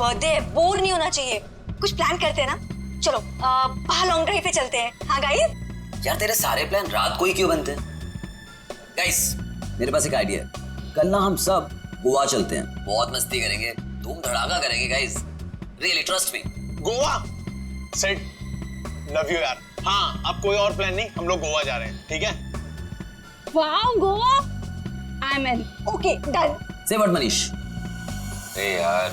Birthday है, bore नहीं होना चाहिए। कुछ प्लान करते हैं ना, चलो बाहर लॉन्ग ड्राइव पे चलते हैं। हाँ गाइस। यार तेरे सारे प्लान रात को ही क्यों बनते हैं? गाइस मेरे पास एक आइडिया है, कल ना हम सब गोवा चलते हैं, बहुत मस्ती करेंगे, धूम धड़ाका करेंगे guys, really trust me. Goa set, love you यार। हाँ अब कोई और प्लान नहीं, हम लोग गोवा जा रहे हैं, ठीक है? Wow Goa, I am in. Okay done. से व्हाट मनीष? ए यार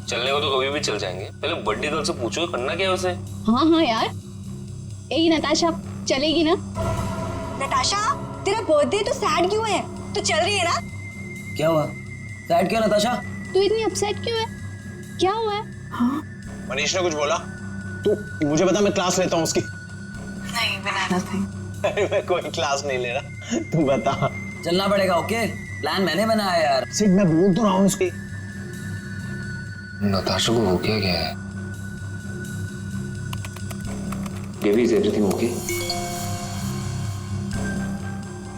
चलने को तो कभी भी चल जाएंगे, पहले बर्थडे गर्ल से पूछो करना क्या है उसे। हाँ यार, यही नताशा चलेगी ना? नताशा तेरा बर्थडे तो सैड क्यों है? तो चल रही है ना? क्या हुआ? सैड क्यों नताशा? तू इतनी अपसेट क्यों है? क्या हुआ है? हाँ? मनीष ने कुछ बोला? तू मुझे बता, मैं क्लास लेता हूँ उसकी। नहीं बनाना था। अरे मैं कोई क्लास नहीं ले रहा, तू बता। चलना पड़ेगा। ओके प्लान मैंने बनाया यार। सिर्फ मैं बोल तो रहा हूँ उसकी। नताशा को हो क्या है? Baby is everything okay?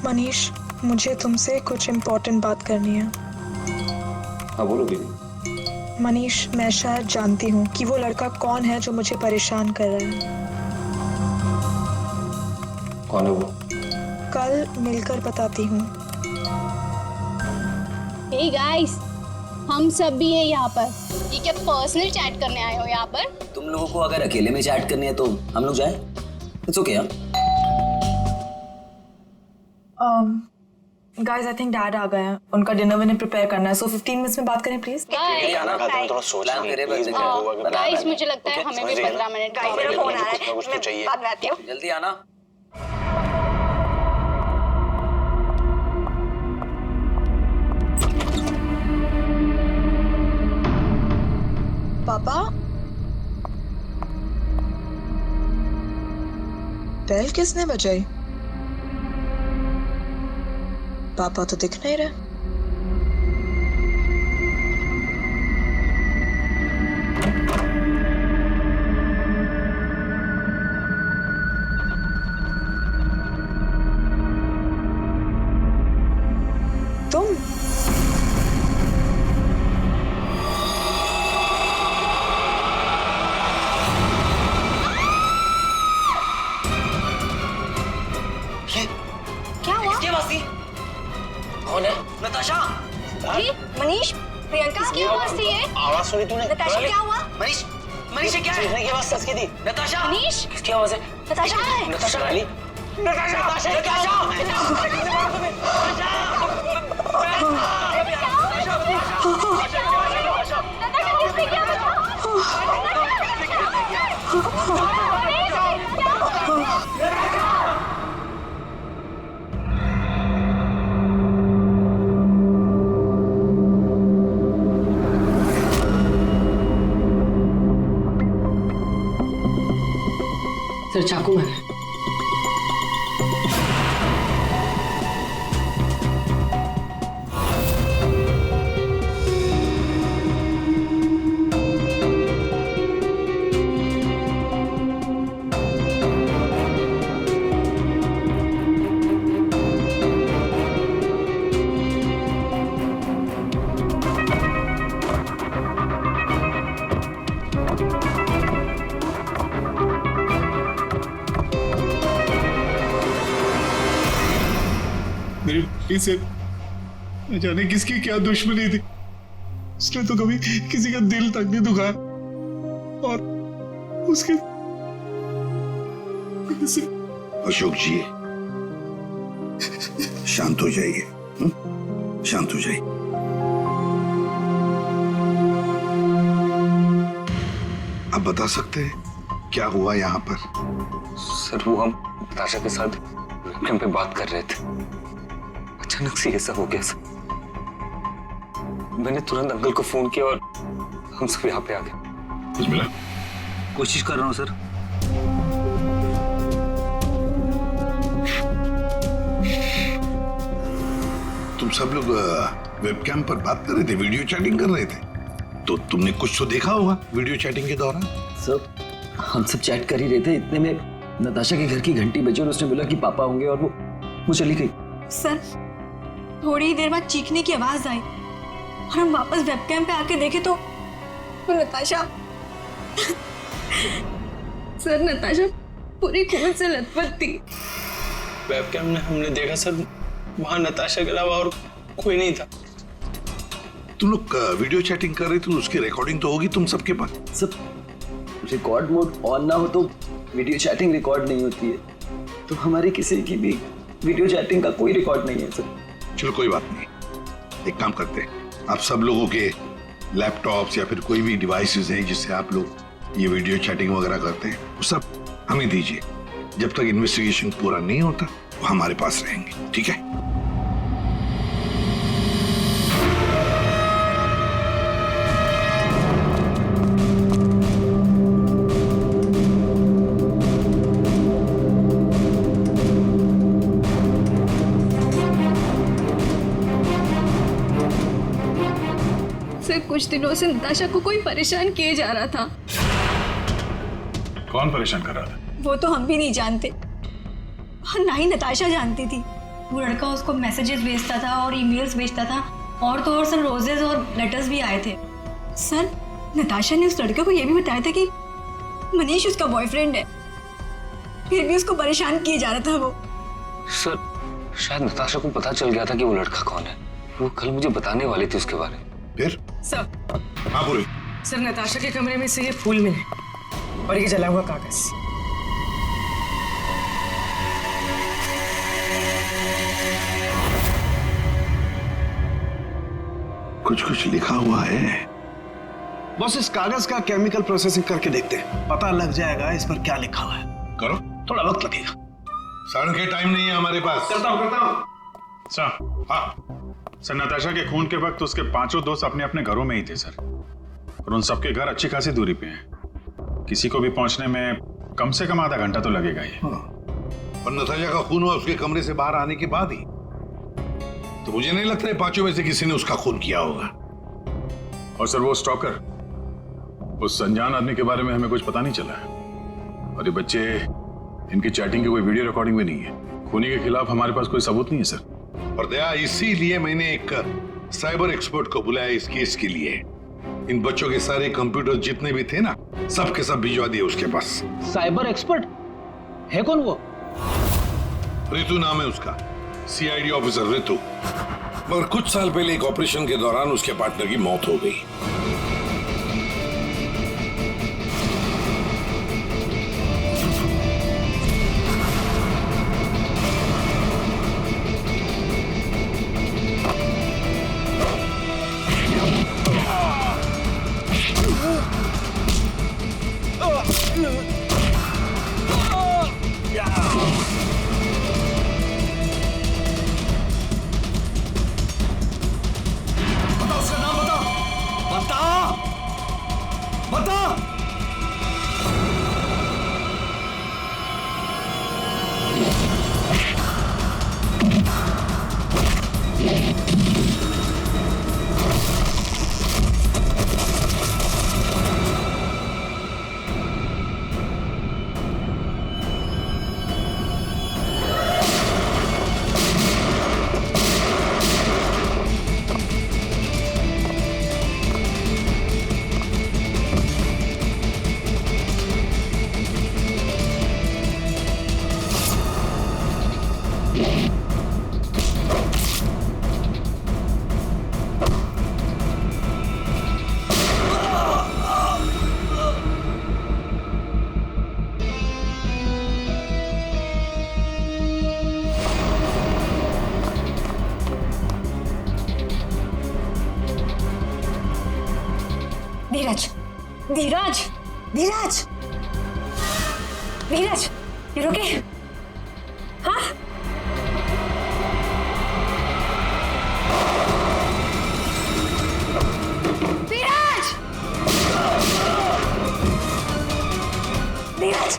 Manish, मुझे तुमसे कुछ इम्पोर्टेंट बात करनी है। हाँ बोलो बेबी। मनीष, मैं शायद जानती हूँ कि वो लड़का कौन है जो मुझे परेशान कर रहा है। कौन है वो? कल मिलकर बताती हूँ। हे गाइस, हम सब भी हैं यहाँ पर। ये क्या पर्सनल चैट करने आए हो यहाँ पर? तुम लोगों को अगर अकेले में चैट करनी है तो हम लोग जाएं? इट्स ओके यार। गाइस, आई थिंक डैड आ गए हैं, उनका डिनर विनर प्रिपेयर करना है, सो 15 मिनट्स में बात करें प्लीज। गाइस मुझे लगता है हमें भी 15 मिनट का मेरा फोन आ रहा है, मैं बाद में आती हूँ। जल्दी आना। पापा, बेल किसने बजाई? पापा तो दिख नहीं रहे। तुम? क्या हुआ? कौन है? नताशा? मनीष, प्रियंका किसकी आवाज थी ये? आवाज सुनी तूने? नताशा क्या हुआ? मनीष, मनीष ये क्या है? चीखने की आवाज सच की थी। नताशा? मनीष, किसकी आवाज है? नताशा कहाँ है? नताशा रानी? सर चाकू मारा है। मेरी लड़की से न जाने किसकी क्या दुश्मनी थी, उसने तो कभी किसी का दिल तक नहीं दुखाया, और उसके अशोक जी शांत हो जाइए, शांत हो जाइए। आप बता सकते हैं क्या हुआ यहाँ पर? सर वो हम नताशा के साथ वेबकैम पे बात कर रहे थे, अचानक से ऐसा हो गया सर। मैंने तुरंत अंकल को फोन किया और हम सब यहाँ पे आ गए। कोशिश कर रहा हूँ सर। तुम सब लोग वेबकैम पर बात कर रहे थे, वीडियो चैटिंग कर रहे थे, तो तुमने कुछ तो देखा होगा वीडियो चैटिंग के दौरान। सर हम सब चैट कर ही रहे थे, इतने में नताशा के घर की घंटी बजी और उसने बोला कि पापा होंगे, और वो चली गई। सर थोड़ी देर बाद चीखने की आवाज आई और हम वापस वेबकैम पे आके देखे तो नताशा सर, नताशा पूरी खून से लथपथ थी। वेबकैम में हमने देखा सर, वहां नताशा के अलावा और कोई नहीं था। तुम लोग वीडियो चैटिंग कर रहे थे तो उसकी रिकॉर्डिंग तो होगी तुम सबके पास। सब रिकॉर्ड मोड ऑन ना हो तो वीडियो चैटिंग रिकॉर्ड नहीं होती है, तो हमारी किसी की भी वीडियो चैटिंग का कोई रिकॉर्ड नहीं है सर। चलो कोई बात नहीं, एक काम करते हैं, आप सब लोगों के लैपटॉप्स या फिर कोई भी डिवाइसेस हैं जिससे आप लोग ये वीडियो चैटिंग वगैरह करते हैं, वो सब हमें दीजिए। जब तक इन्वेस्टिगेशन पूरा नहीं होता वो हमारे पास रहेंगे, ठीक है? सर, कुछ दिनों से नताशा को कोई परेशान किए जा रहा था। कौन परेशान कर रहा था? वो तो हम भी नहीं जानते और ना ही नताशा जानती थी। वो लड़का उसको मैसेजेस भेजता था और ईमेल्स भेजता था, और तो और सर रोजेस और लेटर्स भी आए थे। सर, नताशा ने उस लड़के को ये भी बताया था कि मनीष उसका बॉयफ्रेंड है, फिर भी उसको परेशान किए जा रहा था वो। सर, शायद नताशा को पता चल गया था कि वो लड़का कौन है। वो कल मुझे बताने वाली थी उसके बारे में। फिर? सर, हाँ बोले। सर नताशा के कमरे में से ये फूल मिले और ये जला हुआ कागज। कुछ कुछ लिखा हुआ है। बस इस कागज का केमिकल प्रोसेसिंग करके देखते हैं, पता लग जाएगा इस पर क्या लिखा हुआ है। करो, थोड़ा वक्त लगेगा। सर के टाइम नहीं है हमारे पास। करता हूँ। सर, हाँ, सर नताशा के खून के वक्त उसके 5 दोस्त अपने अपने घरों में ही थे सर, और उन सबके घर अच्छी खासी दूरी पे हैं। किसी को भी पहुंचने में कम से कम आधा घंटा तो लगेगा ही। और नताशा का खून हुआ उसके कमरे से बाहर आने के बाद ही, तो मुझे नहीं लगता है 5 में से किसी ने उसका खून किया होगा। और सर वो स्टॉकर, उस अनजान आदमी के बारे में हमें कुछ पता नहीं चला है। और ये बच्चे, इनकी चैटिंग की कोई वीडियो रिकॉर्डिंग भी नहीं है। खूनी के खिलाफ हमारे पास कोई सबूत नहीं है सर। और दया, इसीलिए मैंने एक साइबर एक्सपर्ट को बुलाया इस केस के लिए। इन बच्चों के सारे कंप्यूटर जितने भी थे ना, सब के सब भिजवा दिए उसके पास। साइबर एक्सपर्ट है कौन वो? ऋतु नाम है उसका, सीआईडी ऑफिसर ऋतु। मगर कुछ साल पहले एक ऑपरेशन के दौरान उसके पार्टनर की मौत हो गई। धीरज, धीरज, धीरज, धीरज, you okay? हाँ? धीरज, धीरज,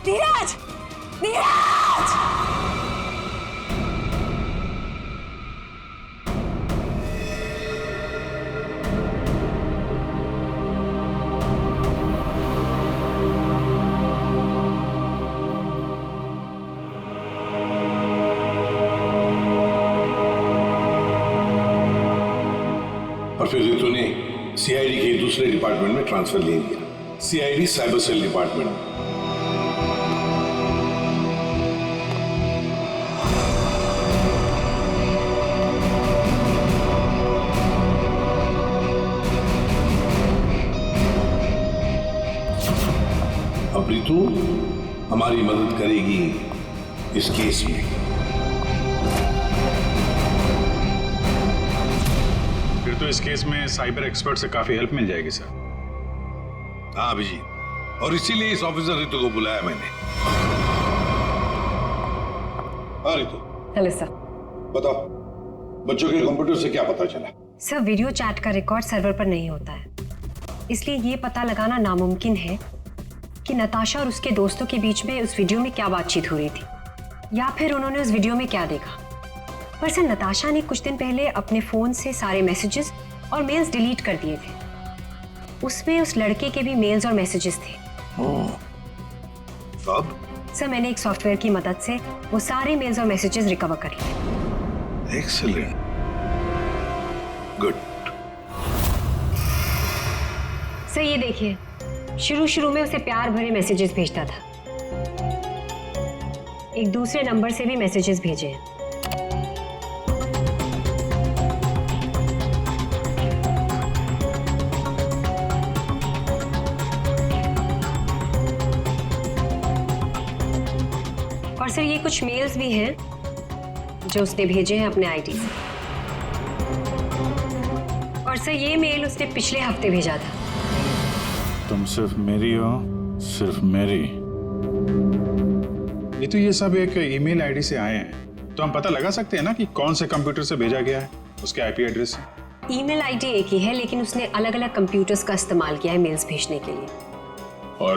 धीरज, धीरज। और फिर ऋतु ने सीआईडी के दूसरे डिपार्टमेंट में ट्रांसफर ले लिया, CID साइबर सेल डिपार्टमेंट। अब रितु हमारी मदद करेगी इस केस में। फिर तो इस केस में साइबर एक्सपर्ट से काफी हेल्प मिल जाएगी सर। हाँ अभिजीत, और इसीलिए इस ऑफिसर रितु को बुलाया मैंने। हाँ रितु, हेलो सर। बताओ बच्चों के कंप्यूटर से क्या पता चला? सर वीडियो चैट का रिकॉर्ड सर्वर पर नहीं होता है, इसलिए ये पता लगाना नामुमकिन है कि नताशा और उसके दोस्तों के बीच में उस वीडियो में क्या बातचीत हो रही थी या फिर उन्होंने उस वीडियो में क्या देखा। पर सर नताशा ने कुछ दिन पहले अपने फोन से सारे मैसेजेस और मेल्स डिलीट कर दिए थे। उसमें उस लड़के के भी मेल्स और मैसेजेस थे। अब? सर मैंने एक सॉफ्टवेयर की मदद से वो सारे मेल्स और मैसेजेस रिकवर कर लिए। Excellent, good. सर ये देखिए, शुरू में उसे प्यार भरे मैसेजेस भेजता था। एक दूसरे नंबर से भी मैसेजेस भेजे हैं। और सर ये कुछ मेल्स भी हैं जो उसने भेजे हैं अपने आईडी से। और सर ये मेल उसने पिछले हफ्ते भेजा था। तुम सिर्फ मेरी हो, सिर्फ मेरी। ये तो ये सब एक ईमेल आईडी से आए हैं, तो हम पता लगा सकते हैं ना कि कौन से कंप्यूटर से भेजा गया है, उसके आईपी एड्रेस से। ईमेल आईडी एक ही है, लेकिन उसने अलग अलग कंप्यूटर्स का इस्तेमाल किया है मेल्स भेजने के लिए। और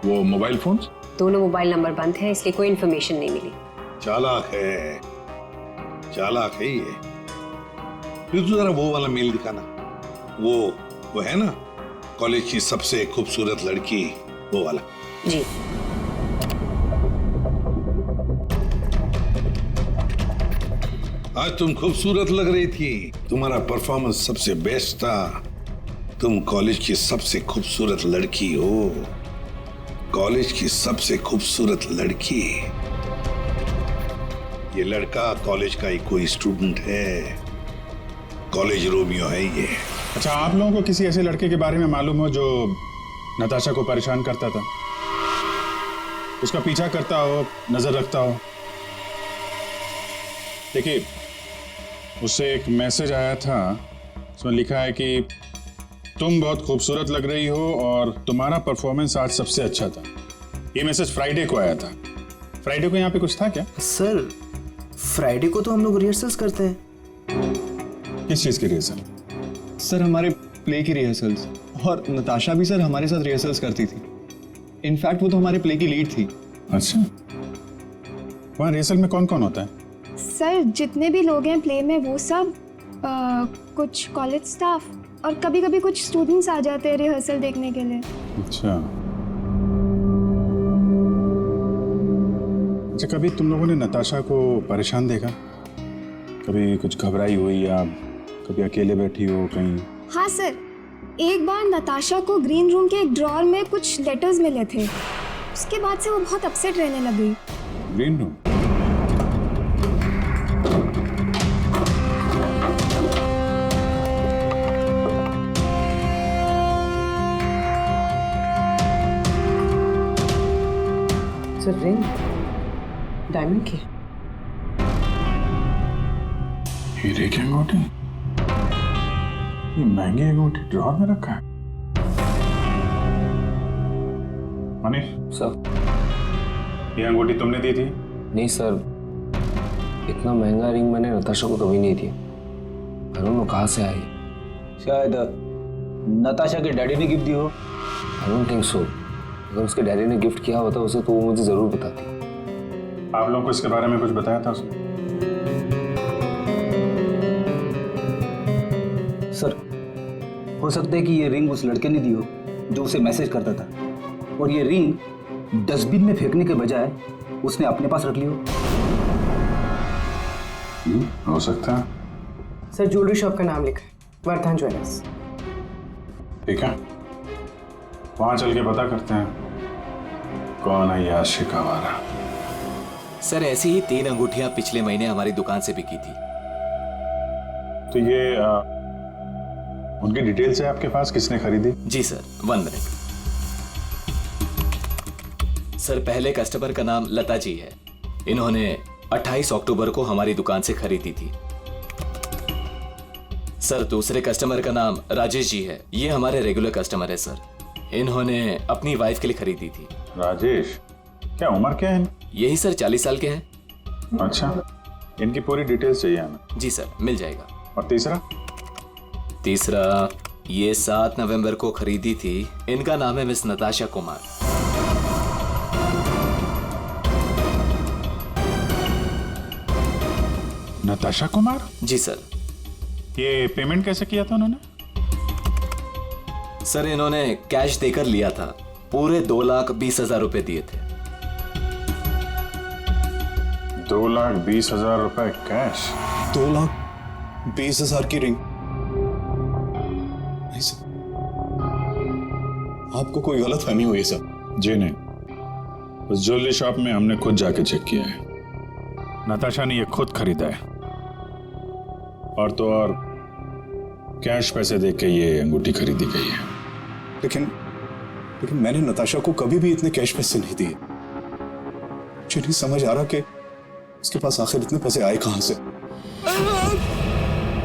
वो मोबाइल फोन्स? दोनों मोबाइल नंबर बंद है, इसलिए कोई इन्फॉर्मेशन नहीं मिली। चालाक है, चालाक है ये। फिर तो जरा वो वाला मेल दिखाना। वो है ना, कॉलेज की सबसे खूबसूरत लड़की, वो वाला। जी। आज तुम खूबसूरत लग रही थी, तुम्हारा परफॉर्मेंस सबसे बेस्ट था। तुम कॉलेज की सबसे खूबसूरत लड़की हो, कॉलेज की सबसे खूबसूरत लड़की। ये लड़का कॉलेज का ही कोई स्टूडेंट है, कॉलेज रोमियो है ये। अच्छा, आप लोगों को किसी ऐसे लड़के के बारे में मालूम हो जो नताशा को परेशान करता था, उसका पीछा करता हो, नजर रखता हो? देखिए, उससे एक मैसेज आया था, उसमें लिखा है कि तुम बहुत खूबसूरत लग रही हो और तुम्हारा परफॉर्मेंस आज सबसे अच्छा था। ये मैसेज फ्राइडे को आया था। फ्राइडे को यहाँ पे कुछ था क्या? सर फ्राइडे को तो हम लोग रिहर्सल्स करते हैं। किस चीज की रिहर्सल? सर हमारे प्ले की रिहर्सल्स, और नताशा भी सर हमारे साथ रिहर्सल्स करती थी। इनफैक्ट वो तो हमारे प्ले की लीड थी। अच्छा, वहाँ रिहर्सल में कौन कौन होता है? सर जितने भी लोग हैं प्ले में वो सब, कुछ कॉलेज स्टाफ और कभी कभी कुछ स्टूडेंट्स आ जाते हैं रिहर्सल देखने के लिए। अच्छा, कभी तुम लोगों ने नताशा को परेशान देखा? कभी कुछ घबराई हुई या कभी अकेले बैठी हो कहीं? हाँ सर, एक बार नताशा को ग्रीन रूम के एक ड्रॉअर में कुछ लेटर्स मिले थे, उसके बाद से वो बहुत अपसेट रहने लगी। Green room? Sir ring diamond की। हीरे की अंगूठी? ये महंगी अंगूठी ड्रॉअर में रखा है? मनीष सर, ये अंगूठी तुमने दी थी? नहीं सर, इतना महंगा रिंग मैंने नताशा को कभी नहीं दिया। आई डोंट नो कहाँ से आई। शायद नताशा के डैडी ने गिफ्ट दी हो। I don't think so. अगर उसके डैडी ने गिफ्ट किया होता उसे तो वो मुझे जरूर बताती। आप लोगों को इसके बारे में कुछ बताया था उसने? सर हो सकता है कि ये रिंग उस लड़के ने दी हो जो उसे मैसेज करता था, और ये रिंग डस्टबिन में फेंकने के बजाय उसने अपने पास रख ली हो। हो सकता है। सर ज्वेलरी शॉप का नाम लिखा है, वर्धन ज्वेलर्स। ठीक है, वहां चल के पता करते हैं कौन है ये आशिक आवारा। सर ऐसी ही 3 अंगूठियां पिछले महीने हमारी दुकान से बिकी थी। तो ये उनकी डिटेल्स है आपके पास, किसने खरीदी? जी सर, 1 मिनट। सर पहले कस्टमर का नाम लता जी है। इन्होंने 28 अक्टूबर को हमारी दुकान से खरीदी थी। सर दूसरे कस्टमर का नाम राजेश जी है। ये हमारे रेगुलर कस्टमर है सर। इन्होंने अपनी वाइफ के लिए खरीदी थी। राजेश, क्या उम्र क्या है? यही सर 40 साल के हैं। अच्छा, इनकी पूरी डिटेल्स चाहिए हमें। जी सर, मिल जाएगा। और तीसरा? तीसरा ये 7 नवंबर को खरीदी थी। इनका नाम है मिस नताशा कुमार। नताशा कुमार? जी सर। ये पेमेंट कैसे किया था उन्होंने? सर इन्होंने कैश देकर लिया था। पूरे 2,20,000 रुपए दिए थे। 2,20,000 रुपए कैश? 2,20,000 की रिंग? नहीं सर, आपको कोई गलत फहमी हुई है सर। जी नहीं, उस ज्वेलरी शॉप में हमने खुद जाके चेक किया है। नताशा ने ये खुद खरीदा है, और तो और कैश पैसे दे के ये अंगूठी खरीदी गई है। लेकिन मैंने नताशा को कभी भी इतने कैश पैसे नहीं दिए। मुझे नहीं समझ आ रहा कि उसके पास आखिर इतने पैसे आए कहां से।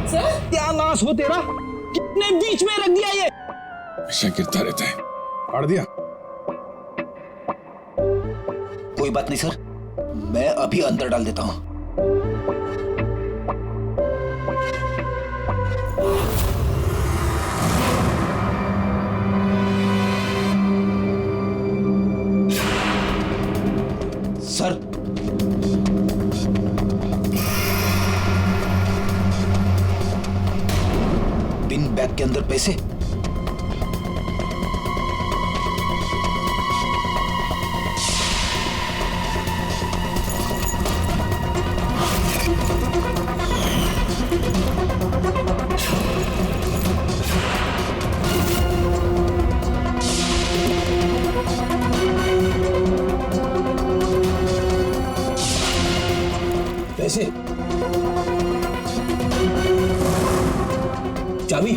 सर क्या नाश हो तेरा, कितने बीच में रख दिया ये? हमेशा गिरता रहता है। फाड़ दिया? कोई बात नहीं सर, मैं अभी अंदर डाल देता हूं। सर पिन बैग के अंदर पैसे। पैसे, चाबी,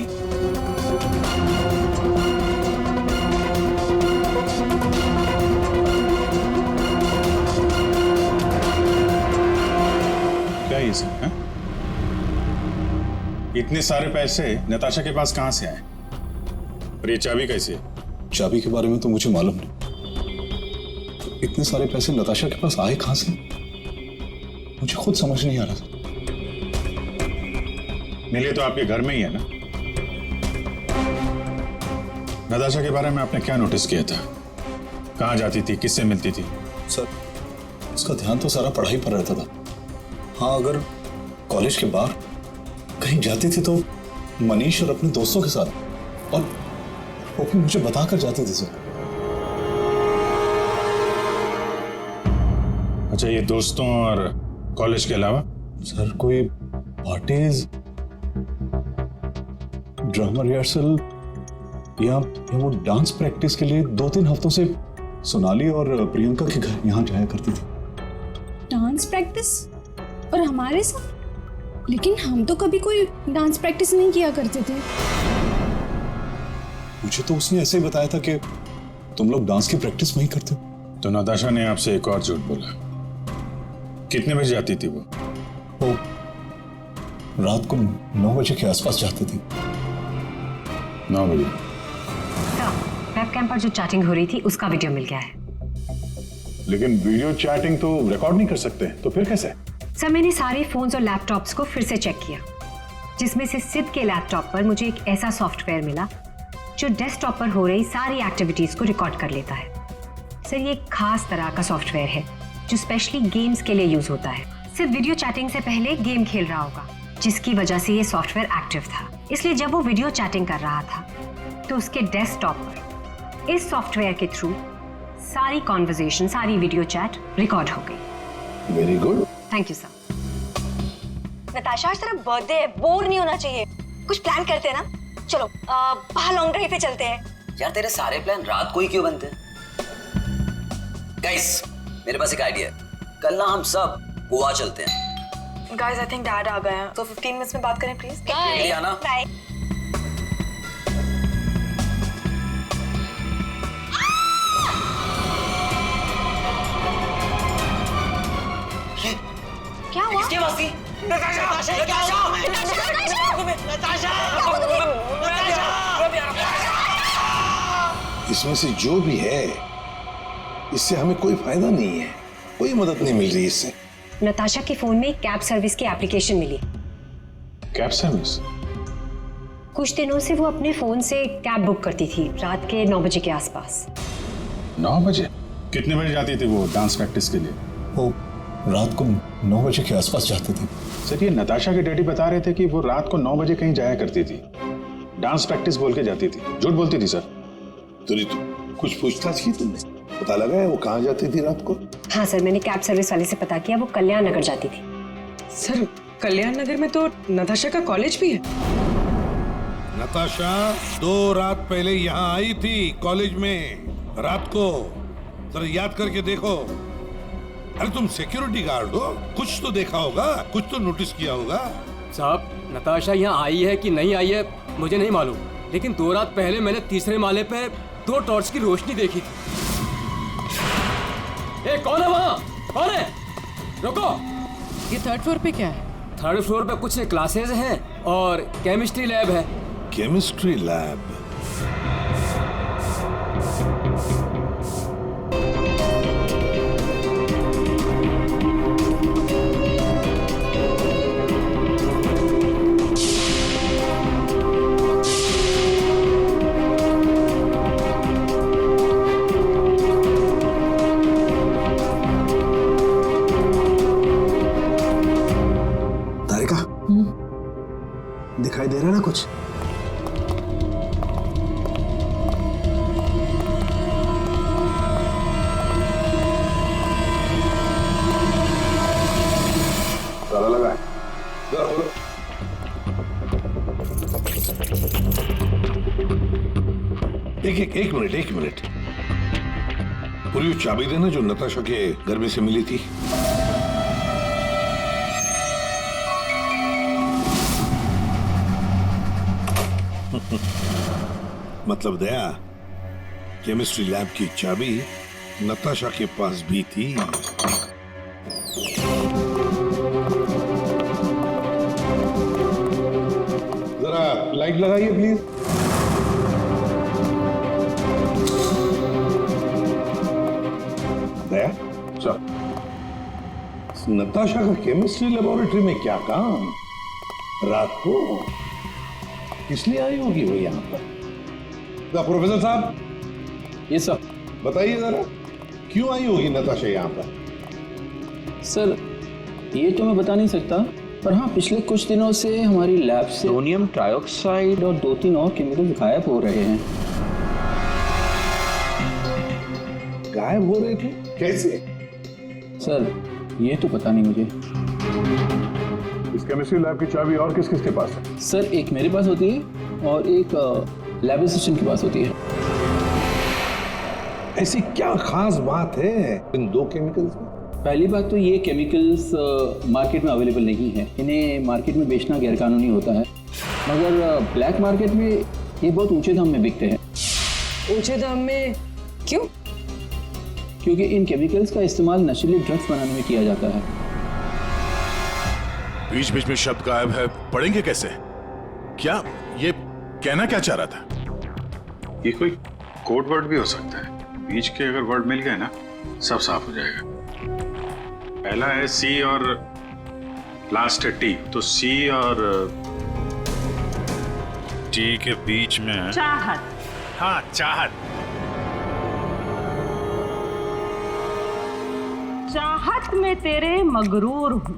क्या ये सब है? इतने सारे पैसे नताशा के पास कहां से आए? और ये चाबी कैसे? चाबी के बारे में तो मुझे मालूम नहीं। इतने सारे पैसे नताशा के पास आए कहां से, मुझे खुद समझ नहीं आ रहा। मिले तो आपके घर में ही है ना? नताशा के बारे में आपने क्या नोटिस किया था? कहां जाती थी, किससे मिलती थी? सर उसका ध्यान तो सारा पढ़ाई पर रहता था। हाँ, अगर कॉलेज के बाहर कहीं जाती थी तो मनीष और अपने दोस्तों के साथ, और वो भी मुझे बताकर जाती थी सर। अच्छा, ये दोस्तों और कॉलेज के अलावा? सर कोई पार्टीज, ड्रामा रिहर्सल या वो डांस प्रैक्टिस के लिए 2-3 हफ्तों से सोनाली और प्रियंका के घर यहाँ जाया करती थी। डांस प्रैक्टिस और हमारे साथ? लेकिन हम तो कभी कोई डांस प्रैक्टिस नहीं किया करते थे। मुझे तो उसने ऐसे ही बताया था कि तुम लोग डांस की प्रैक्टिस नहीं करते। तो नताशा ने आपसे एक और झूठ बोला। कितने बजे जाती थी वो? रात को 9 बजे के आसपास जाती थी। 9 बजे? वेबकैम पर जो चैटिंग हो रही थी उसका वीडियो मिल गया है। लेकिन वीडियो चैटिंग तो रिकॉर्ड नहीं कर सकते, तो फिर कैसे? सर मैंने सारे फोन्स और लैपटॉप्स को फिर से चेक किया, जिसमें से सिद्ध के लैपटॉप पर मुझे एक ऐसा सॉफ्टवेयर मिला जो डेस्कटॉप पर हो रही सारी एक्टिविटीज को रिकॉर्ड कर लेता है। सर ये एक खास तरह का सॉफ्टवेयर है जो स्पेशली गेम्स के लिए यूज होता है। सिर्फ वीडियो चैटिंग से पहले गेम खेल रहा होगा, जिसकी वजह से ये सॉफ्टवेयर एक्टिव था। इसलिए जब वो वीडियो चैटिंग कर रहा था तो उसके डेस्कटॉप पर इस सॉफ्टवेयर के थ्रू सारी कॉन्वर्सेशन, सारी वीडियो चैट रिकॉर्ड हो गई। Very good, thank you sir. Natasha आज तेरा बर्थडे है, बोर नहीं होना चाहिए। कुछ प्लान करते हैं ना? चलो बाहर लॉन्ग ड्राइव पे चलते हैं। यार तेरे सारे प्लान रात को ही क्यों बनते हैं? गाइस मेरे पास एक आइडिया है, कल ना हम सब गोवा चलते हैं। गाइस आई थिंक डैड आ गए हैं, तो 15 मिनट्स में बात करें प्लीज। बाय आना। बाय। क्या हुआ? किसकी आवाज थी? नताशा! इसमें से जो भी है इससे हमें कोई फायदा नहीं है, कोई मदद नहीं मिल रही इससे। नताशा के फोन में कैब सर्विस की एप्लीकेशन मिली। Cab service? कुछ दिनों से वो अपने फोन से कैब बुक करती थी रात के 9 बजे के आसपास। 9 बजे? कितने बजे जाती थी वो डांस प्रैक्टिस के लिए? वो रात को 9 बजे के आसपास जाती थी। सर ये नताशा के डैडी बता रहे थे कि वो रात को 9 बजे कहीं जाया करती थी, डांस प्रैक्टिस बोल के जाती थी। झूठ बोलती थी सर? तो कुछ पूछताछ की तुमने? पता लगा है वो कहाँ जाती थी रात को? हाँ सर, मैंने कैब सर्विस वाले से पता किया, वो कल्याण नगर जाती थी। सर कल्याण नगर में तो नताशा का कॉलेज भी है। नताशा 2 रात पहले यहाँ आई थी कॉलेज में रात को, जरा याद करके देखो। अरे तुम सिक्योरिटी गार्ड हो, कुछ तो देखा होगा, कुछ तो नोटिस किया होगा। साहब नताशा यहाँ आई है कि नहीं आई है मुझे नहीं मालूम, लेकिन 2 रात पहले मैंने 3रे माले पे 2 टॉर्च की रोशनी देखी थी। ए, कौन है वहाँ? कौन है? रुको। ये 3rd फ्लोर पे क्या है? 3rd फ्लोर पे कुछ क्लासेस हैं और केमिस्ट्री लैब है। Chemistry lab? दिखाई दे रहा है ना कुछ? ताला लगा है। एक मिनट पूरी चाबी देना जो नताशा के घर में से मिली थी। मतलब दया, केमिस्ट्री लैब की चाबी नताशा के पास भी थी। जरा लाइट लगाइए प्लीज। दया सर, नताशा का केमिस्ट्री लेबोरेटरी में क्या काम रात को? इसलिए आई होगी वो यहाँ पर। प्रोफेसर साहब। ये सर बताइए जरा, क्यों आई होगी नताशा यहाँ पर? सर ये तो मैं बता नहीं सकता, पर हाँ पिछले कुछ दिनों से हमारी लैब से सोडियम ट्राइऑक्साइड और 2-3 और केमिकल गायब हो रहे हैं। गायब हो रहे थे? कैसे? सर ये तो पता नहीं मुझे। इस केमिस्ट्री लैब की चाबी और किस किस के पास है? सर एक मेरे पास होती है और एक लैब असिस्टेंट के पास होती है। ऐसी क्या खास बात है इन 2 केमिकल्स में? पहली बात तो ये केमिकल्स मार्केट में अवेलेबल नहीं है, इन्हें मार्केट में बेचना गैरकानूनी होता है, मगर ब्लैक मार्केट में ये बहुत ऊंचे दाम में बिकते हैं। ऊंचे दाम में क्यों? क्योंकि इन केमिकल्स का इस्तेमाल नशीले ड्रग्स बनाने में किया जाता है। बीच बीच में शब्द गायब है, पढ़ेंगे कैसे? क्या ये कहना क्या चाह रहा था? ये कोई कोड वर्ड भी हो सकता है, बीच के अगर वर्ड मिल गए ना सब साफ हो जाएगा। पहला है सी और लास्ट है टी, तो सी और टी के बीच में है चाहत। हाँ चाहत। चाहत में तेरे मगरूर हूं,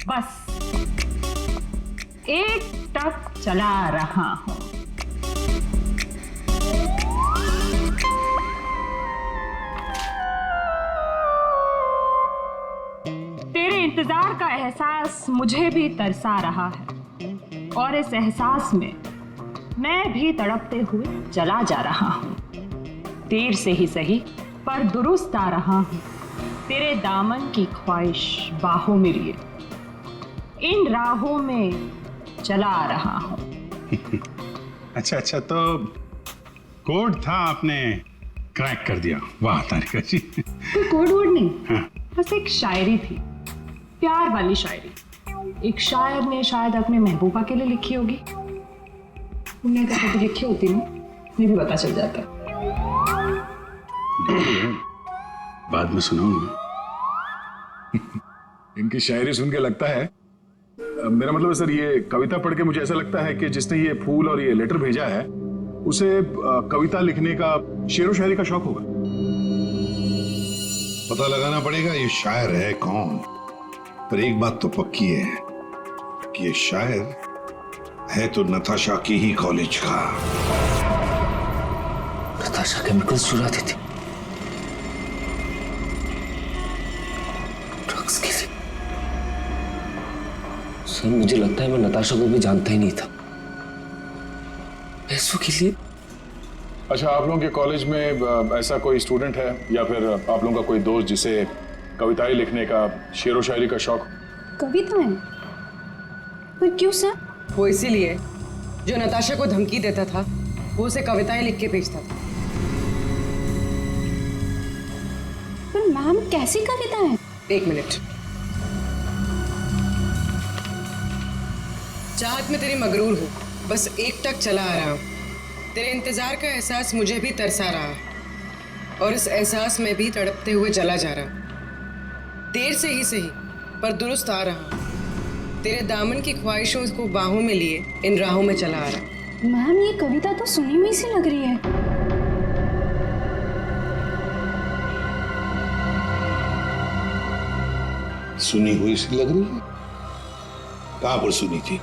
बस एक टक चला रहा हूं। तेरे इंतजार का एहसास मुझे भी तरसा रहा है, और इस एहसास में मैं भी तड़पते हुए चला जा रहा हूँ। देर से ही सही पर दुरुस्त आ रहा हूँ। तेरे दामन की ख्वाहिश बाहों में लिए इन राहों में चला आ रहा हूँ। अच्छा अच्छा, तो कोड था, आपने क्रैक कर दिया। वाह तारिका जी। कोई कोड वर्ड नहीं, बस एक शायरी थी, प्यार वाली शायरी। एक शायर ने शायद अपने महबूबा के लिए लिखी होगी। तुमने अगर कभी लिखी होती ना, मुझे भी पता चल जाता। बाद में सुनाऊंगा। इनकी शायरी सुन के लगता है, मेरा मतलब है सर, ये कविता पढ़ के मुझे ऐसा लगता है कि जिसने ये फूल और ये लेटर भेजा है उसे कविता लिखने का, शेरो शायरी का शौक होगा। पता लगाना पड़ेगा ये शायर है कौन। पर एक बात तो पक्की है कि ये शायर है तो नताशा की ही कॉलेज का। नताशा केमिकल्स चुराती थी ड्रग्स के लिए। सर मुझे लगता है मैं नताशा को भी जानता ही नहीं था। पैसों के लिए। अच्छा, आप लोगों के कॉलेज में ऐसा कोई स्टूडेंट है या फिर आप लोगों का कोई दोस्त जिसे कविताएं लिखने का, शेरो शायरी का शौक? कविताएं? पर क्यों सर? वो इसीलिए जो नताशा को धमकी देता था वो उसे कविताएं लिख के भेजता था। पर मैम कैसी कविताएं? एक मिनट। चाहत में तेरी मगरूर हूँ, बस एक टक चला आ रहा हूँ। तेरे इंतजार का एहसास मुझे भी तरसा रहा है और इस एहसास में भी तड़पते हुए जला जा रहा हूँ। देर से ही सही पर दुरुस्त आ रहा हूँ। तेरे दामन की ख्वाहिशों को बाहों में लिए इन राहों में चला आ रहा। मैम ये कविता तो सुनी हुई सी लग रही है। सुनी हुई सी लग रही है? कहां पर सुनी थी?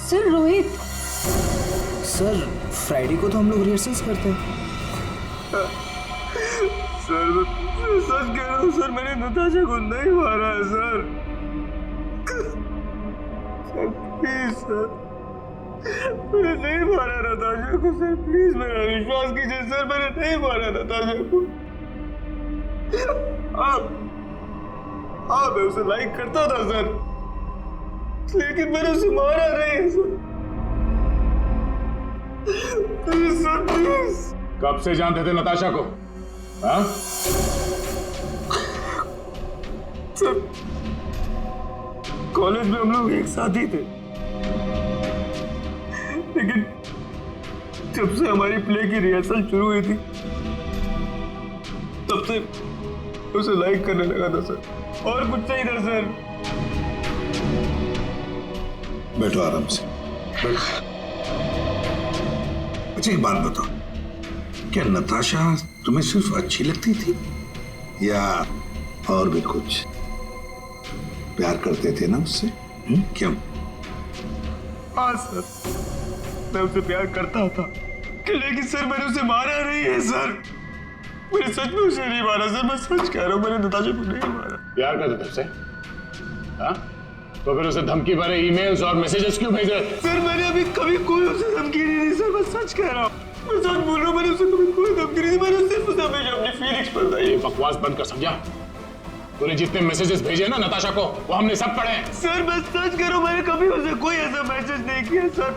सर रोहित। सर फ्राइडे को तो हम लोग रिहर्सल्स करते हैं। सर सच कह रहा हूँ सर, मैंने नताशा को नहीं मारा है सर। प्लीज सर, मैंने नहीं मारा नताशा को सर। प्लीज मेरा विश्वास कीजिए सर, मैंने नहीं मारा नताशा को। आप मैं उसे लाइक करता था सर, लेकिन मैंने उसे मारा नहीं सर। Please sir, please. कब से जानते थे नताशा को? हाँ? सर कॉलेज में हम लोग एक साथ ही थे, लेकिन जब से हमारी प्ले की रिहर्सल शुरू हुई थी तब से उसे लाइक करने लगा था सर, और कुछ नहीं था सर। बैठो आराम से, बैठो। अच्छा एक बात बताओ, क्या नताशा तुम्हें सिर्फ अच्छी लगती थी या और भी कुछ? प्यार करते थे ना उससे? क्यों? हाँ सर, मैं उसे प्यार करता था, लेकिन सर मैंने उसे मारा नहीं है सर। मैंने सच में उसे नहीं मारा सर, मैं सच कह रहा हूँ, मैंने नताशा को नहीं मारा। प्यार करते थे उससे? हाँ? तो फिर उसे धमकी भरे ईमेल्स और मैसेजेस क्यों भेज रहे? सर मैंने अभी कभी कोई उसे धमकी नहीं दी सर, मैं सच कह रहा हूँ, मैं सच बोल रहा हूँ। मैंने उसे कभी कोई धमकी नहीं दी, मैंने सिर्फ उसे हमेशा अपनी फीलिंग्स बताई। ये बकवास बंद कर, समझा? तूने जितने मैसेजेस भेजे ना नताशा को, वो हमने सब पढ़े हैं। सर मैं सच कह रहा हूँ, मैंने कभी उसे कोई ऐसा मैसेज नहीं किया सर।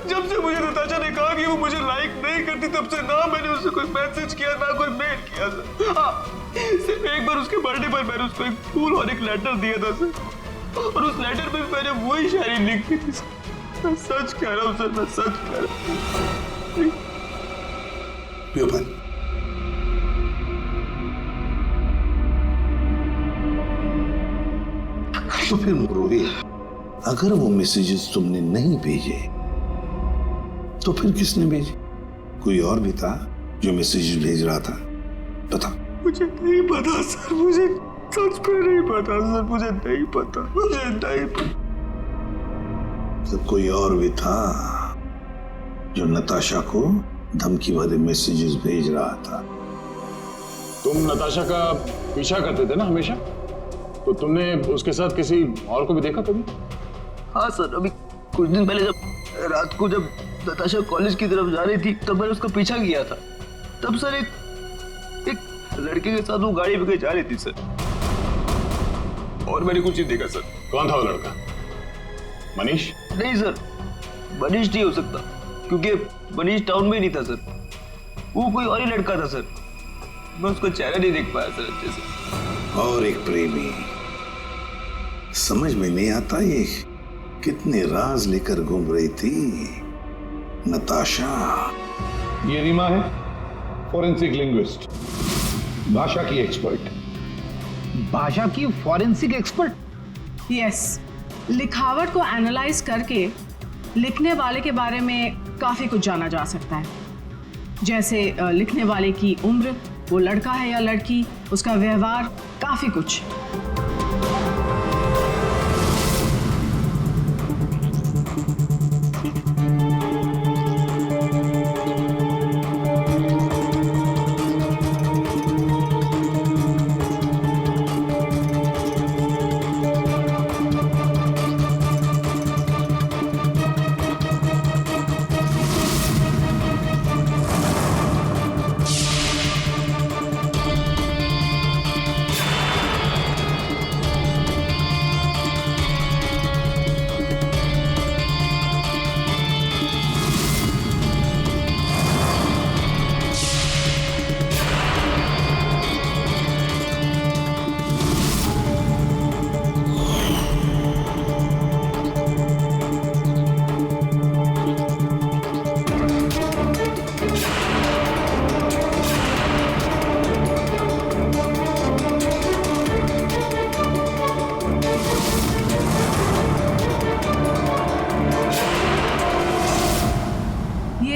जब से मुझे नताशा ने कहा कि वो मुझे लाइक नहीं करती, तब से ना मैंने उसे कोई मैसेज किया ना कोई मेल किया सर। हाँ, सिर्फ एक बार उसके बर्थडे पर मैंने उसको एक फूल और एक लेटर दिया था सर, और उस लेटर में मैंने वही शायरी लिखी थी सर। मैं सच कह रहा हूँ सर, मैं सच कह रहा हूँ। पियो पानी। तो फिर रोहित, अगर वो मैसेजेस तुमने नहीं भेजे तो फिर किसने भेजे? कोई और भी था जो मैसेजेस भेज रहा था? बता। मुझे नहीं पता सर, मुझे सच में नहीं पता सर, मुझे नहीं पता, मुझे नहीं पता। तो कोई और भी था जो नताशा को धमकी भरे मैसेजेस भेज रहा था? तुम नताशा का पीछा करते थे ना हमेशा, तो तुमने उसके साथ किसी और को भी देखा कभी? हाँ सर, अभी कुछ दिन पहले जब रात को जब नताशा कॉलेज की तरफ जा रही थी तब मैंने उसका पीछा किया था। तब सर एक लड़के के साथ वो गाड़ी में जा रही थी सर, और मैंने कुछ नहीं देखा सर। कौन था वो लड़का? मनीष? नहीं सर, मनीष नहीं हो सकता, क्योंकि मनीष टाउन में ही नहीं था सर, वो कोई और ही लड़का था सर। मैं उसका चेहरा नहीं देख पाया सर अच्छे से। और एक प्रेमी, समझ में नहीं आता ये कितने राज लेकर घूम रही थी नताशा। ये रीमा है, फॉरेंसिक लिंग्विस्ट, भाषा की एक्सपर्ट। भाषा की फॉरेंसिक एक्सपर्ट? यस, लिखावट को एनालाइज करके लिखने वाले के बारे में काफ़ी कुछ जाना जा सकता है, जैसे लिखने वाले की उम्र, वो लड़का है या लड़की, उसका व्यवहार, काफ़ी कुछ।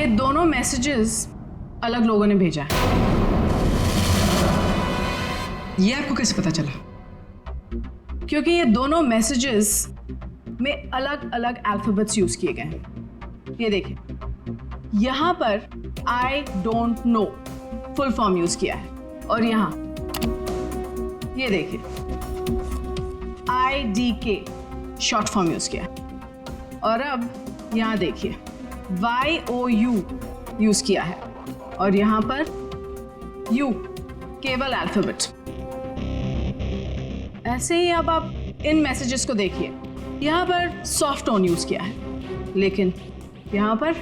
दोनों मैसेजेस अलग लोगों ने भेजा है। ये आपको कैसे पता चला? क्योंकि ये दोनों मैसेजेस में अलग अलग अल्फाबेट्स यूज किए गए हैं। ये देखिए, यहां पर I don't know full form use किया है, और यहां ये देखिए IDK शॉर्ट फॉर्म यूज किया है, और अब यहां देखिए YOU यूज किया है, और यहां पर U केवल अल्फाबेट। ऐसे ही अब आप इन मैसेजेस को देखिए, यहां पर सॉफ्ट टोन यूज किया है, लेकिन यहां पर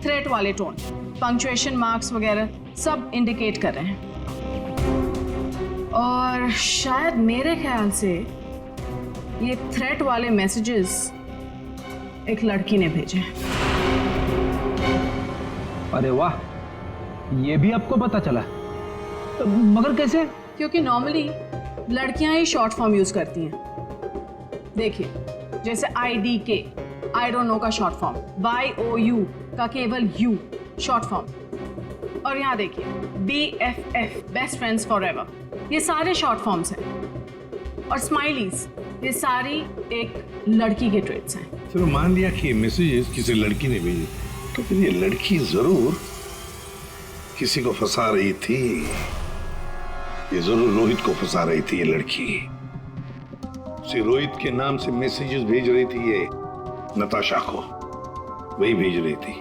थ्रेट वाले टोन, पंक्चुएशन मार्क्स वगैरह सब इंडिकेट कर रहे हैं। और शायद मेरे ख्याल से ये थ्रेट वाले मैसेजेस एक लड़की ने भेजे हैं। अरे वाह, ये भी आपको पता चला? मगर कैसे? क्योंकि नॉर्मली लड़कियां ही शॉर्ट फॉर्म यूज करती हैं। देखिए, जैसे IDK आई डोंट नो का शॉर्ट फॉर्म, YOU का केवल U शॉर्ट फॉर्म, और यहाँ देखिए BFF बेस्ट फ्रेंड्स फॉरएवर, ये सारे शॉर्ट फॉर्म्स हैं। और स्माइलीज, ये सारी एक लड़की के ट्रेट्स हैं। चलो मान लिया कि मैसेजेस किसी लड़की ने भेजे, तो फिर ये लड़की जरूर किसी को फंसा रही थी। ये जरूर रोहित को फंसा रही थी। ये लड़की उसे रोहित के नाम से मैसेजेस भेज रही थी, ये नताशा को वही भेज रही थी।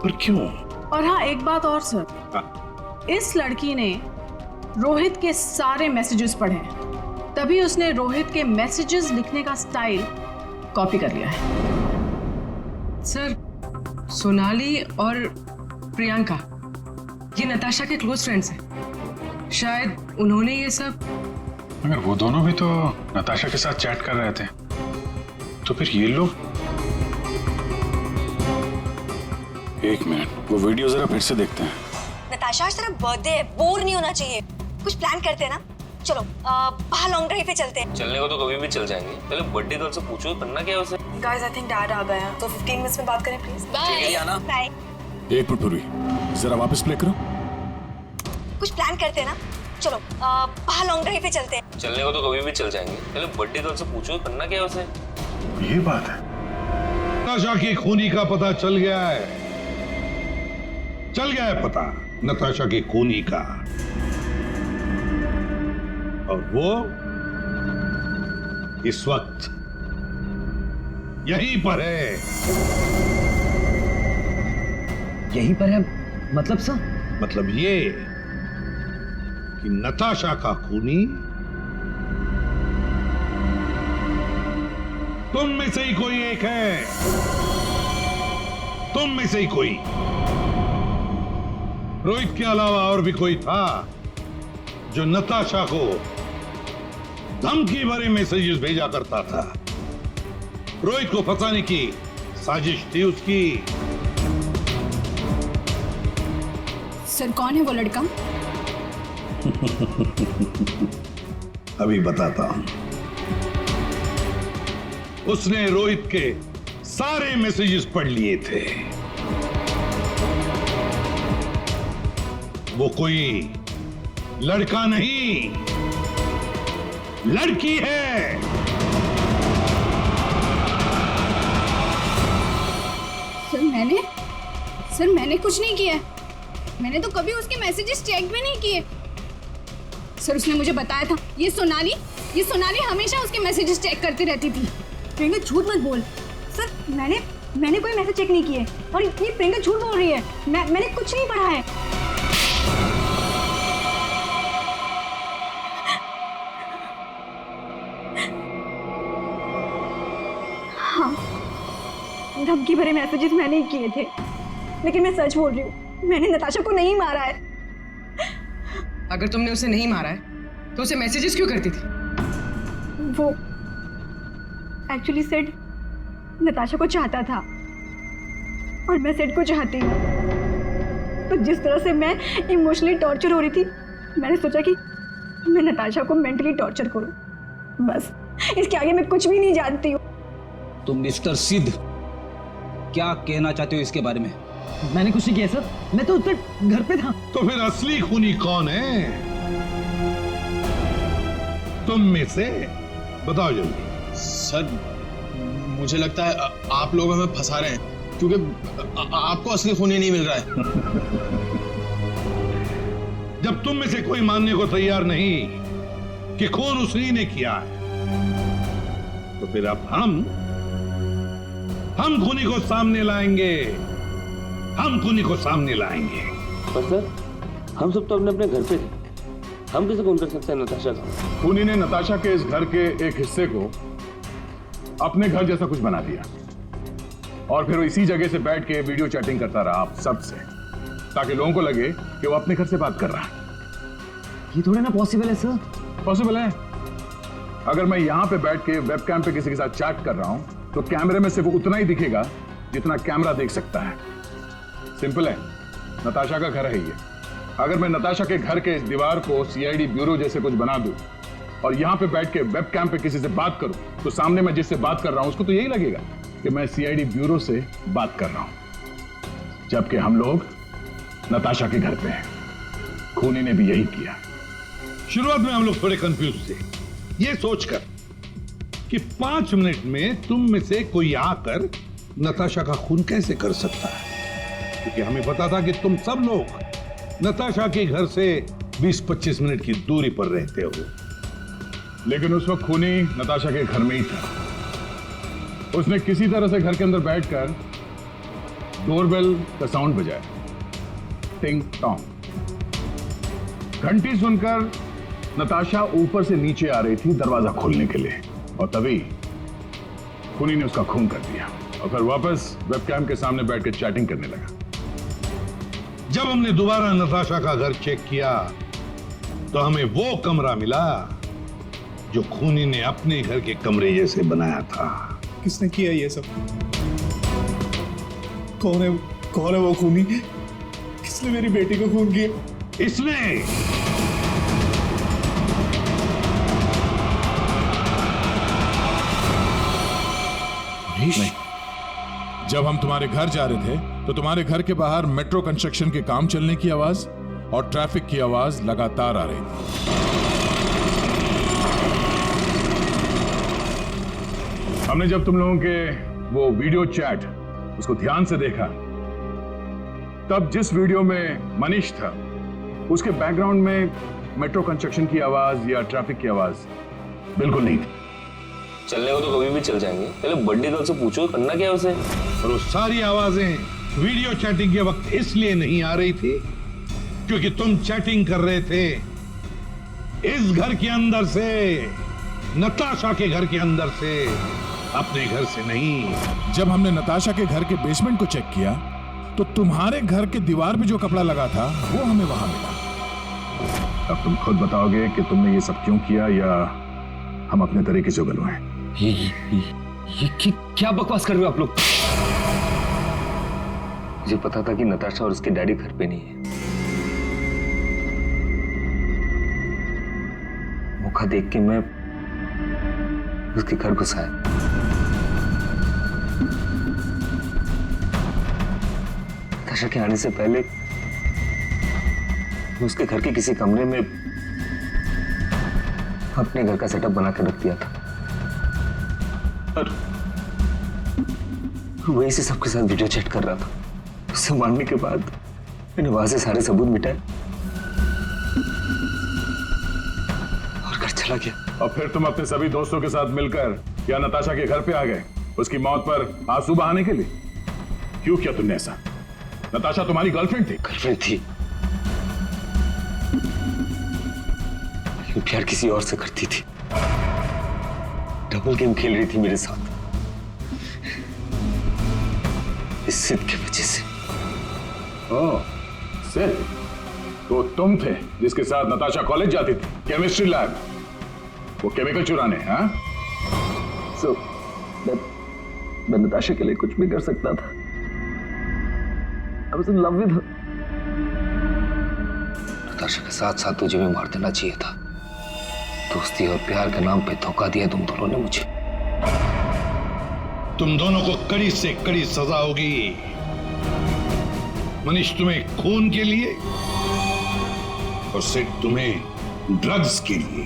पर क्यों? और हाँ, एक बात और सर, इस लड़की ने रोहित के सारे मैसेजेस पढ़े हैं, तभी उसने रोहित के मैसेजेस लिखने का स्टाइल कॉपी कर लिया है। सर, सोनाली और प्रियंका ये नताशा के क्लोज फ्रेंड्स हैं, शायद उन्होंने ये सब। मगर वो दोनों भी तो नताशा के साथ चैट कर रहे थे, तो फिर ये लोग। एक मिनट, वो वीडियो जरा फिर से देखते हैं। नताशा, आज तेरा बर्थडे है, बोर नहीं होना चाहिए, कुछ प्लान करते हैं ना। चलो बाहर लॉन्ग ड्राइव पे चलते हैं। चलने को तो कभी भी चल जाएंगे, पहले बर्थडे गर्ल से पूछो करना क्या है उसे। गाइस, आई थिंक डैड आ गए हैं, तो 15 मिनट्स में बात करें प्लीज। बाय। एक मिनट पूर्वी, जरा वापस प्ले करो। कुछ प्लान करते हैं ना। चलो बाहर लॉन्ग ड्राइव पे चलते हैं। चलने को तो कभी भी चल जाएंगे, पहले बर्थडे गर्ल से पूछो करना क्या है उसे। ये बात है। नताशा की खूनी का पता चल गया है, चल गया है पता नताशा की खूनी का। और वो इस वक्त यहीं पर है। यहीं पर है मतलब सर? मतलब ये कि नताशा का खूनी तुम में से ही कोई एक है। तुम में से ही कोई। रोहित के अलावा और भी कोई था जो नताशा को धमकी भरे मैसेजेस भेजा करता था। रोहित को फंसाने की साजिश थी उसकी। सर कौन है वो लड़का? अभी बताता हूं। उसने रोहित के सारे मैसेजेस पढ़ लिए थे। वो कोई लड़का नहीं, लड़की है। सर मैंने कुछ नहीं किया। मैंने तो कभी उसके मैसेजेस चेक भी नहीं किए। सर उसने मुझे बताया था ये सोनाली हमेशा उसके मैसेजेस चेक करती रहती थी। प्रियंका झूठ मत बोल। सर मैंने कोई मैसेज चेक नहीं किए और इतनी प्रियंका झूठ बोल रही है। मैंने कुछ नहीं पढ़ा है। हाँ, धमकी भरे मैसेजेस मैंने ही किए थे, लेकिन मैं सच बोल रही हूँ, मैंने नताशा को नहीं मारा है। अगर तुमने उसे नहीं मारा है तो उसे मैसेजेस क्यों करती थी? वो एक्चुअली सेड नताशा को चाहता था और मैं सेड को चाहती हूँ। तो जिस तरह से मैं इमोशनली टॉर्चर हो रही थी, मैंने सोचा कि मैं नताशा को मेंटली टॉर्चर करूँ। बस इसके आगे मैं कुछ भी नहीं जानती हूँ। तुम मिस्टर सिद्ध क्या कहना चाहते हो इसके बारे में? मैंने कुछ नहीं किया सर, मैं तो उधर घर पे था। तो फिर असली खूनी कौन है? तुम में से बताओ जल्दी। सर मुझे लगता है आप लोग हमें फंसा रहे हैं, क्योंकि आपको असली खूनी नहीं मिल रहा है। जब तुम में से कोई मानने को तैयार नहीं कि खून उसी ने किया है, तो फिर अब हम खूनी को सामने लाएंगे। हम खूनी को सामने लाएंगे। पर सर हम सब तो अपने घर पे थे, हम कैसे खून कर सकते हैं नताशा का? खूनी ने नताशा के इस घर के एक हिस्से को अपने घर जैसा कुछ बना दिया और फिर वो इसी जगह से बैठ के वीडियो चैटिंग करता रहा आप सबसे, ताकि लोगों को लगे कि वो अपने घर से बात कर रहा है। ये थोड़ा ना पॉसिबल है सर। पॉसिबल है। अगर मैं यहां पे बैठ के वेबकैम पे किसी के साथ चैट कर रहा हूं तो कैमरे में सिर्फ उतना ही दिखेगा जितना कैमरा देख सकता है। सिंपल है, नताशा का घर है ये। अगर मैं नताशा के घर के इस दीवार को सीआईडी ब्यूरो जैसे कुछ बना दूं और यहां पे बैठ के वेबकैम पे किसी से बात करूं, तो सामने मैं जिससे बात कर रहा हूं उसको तो यही लगेगा कि मैं सीआईडी ब्यूरो से बात कर रहा हूं, जबकि हम लोग नताशा के घर पे हैं। खूनी ने भी यही किया। शुरुआत में हम लोग थोड़े कंफ्यूज थे, ये सोचकर कि 5 मिनट में तुम में से कोई आकर नताशा का खून कैसे कर सकता है, क्योंकि हमें पता था कि तुम सब लोग नताशा के घर से 20-25 मिनट की दूरी पर रहते हो। लेकिन उस वक्त खूनी नताशा के घर में ही था। उसने किसी तरह से घर के अंदर बैठकर डोरबेल का साउंड बजाया, टिंग टोंग। घंटी सुनकर नताशा ऊपर से नीचे आ रही थी दरवाजा खोलने के लिए, और तभी खूनी ने उसका खून कर दिया और फिर वापस वेबकैम के सामने बैठ के चैटिंग करने लगा। जब हमने दोबारा नताशा का घर चेक किया तो हमें वो कमरा मिला जो खूनी ने अपने घर के कमरे जैसे बनाया था। किसने किया ये सब? कौन है वो खूनी? किसने मेरी बेटी को खून किया? इसने। नहीं। जब हम तुम्हारे घर जा रहे थे तो तुम्हारे घर के बाहर मेट्रो कंस्ट्रक्शन के काम चलने की आवाज और ट्रैफिक की आवाज लगातार आ रही थी। हमने जब तुम लोगों के वो वीडियो चैट उसको ध्यान से देखा, तब जिस वीडियो में मनीष था उसके बैकग्राउंड में मेट्रो कंस्ट्रक्शन की आवाज या ट्रैफिक की आवाज बिल्कुल नहीं थी। चलने को तो कभी भी चल जाएंगे, पहले बर्थडे गर्ल से पूछो करना क्या है उसे। और वो सारी आवाजें वीडियो चैटिंग के वक्त इसलिए नहीं आ रही थी क्योंकि तुम चैटिंग कर रहे थे इस घर के अंदर से, नताशा के घर के अंदर से, अपने घर से नहीं। जब हमने नताशा के घर के बेसमेंट को चेक किया तो तुम्हारे घर के दीवार पे जो कपड़ा लगा था वो हमें वहां मिला। अब तुम खुद बताओगे कि तुमने ये सब क्यों किया या हम अपने तरीके से गलवाएं? ये क्या बकवास कर रहे हो आप लोग? मुझे पता था कि नताशा और उसके डैडी घर पे नहीं है। मौका देख के मैं उसके घर घुस आया। नताशा के आने से पहले मैं उसके घर के किसी कमरे में अपने घर का सेटअप बना के रख दिया था और वहीं से सबके साथ वीडियो चैट कर रहा था। उससे मारने के बाद मैंने वहां से सारे सबूत मिटाए और घर चला गया। और फिर तुम अपने सभी दोस्तों के साथ मिलकर या नताशा के घर पे आ गए उसकी मौत पर आंसू बहाने के लिए? क्यों किया तुमने ऐसा? नताशा तुम्हारी गर्लफ्रेंड थी। गर्लफ्रेंड थी, लेकिन प्यार किसी और से करती थी। डबल गेम खेल रही थी मेरे साथ, इस सिद्ध की वजह से। ओह, सिद्ध? तो तुम थे जिसके साथ नताशा कॉलेज जाती थी, केमिस्ट्री लैब, वो केमिकल चुराने? हाँ? So, मैं नताशा के लिए कुछ भी कर सकता था। I was in love with her. Natasha के साथ साथ तुझे भी मार देना चाहिए था। दोस्ती और प्यार के नाम पे धोखा दिया तुम दोनों ने मुझे। तुम दोनों को कड़ी से कड़ी सजा होगी। मनीष तुम्हें खून के लिए और सिड तुम्हें ड्रग्स के लिए।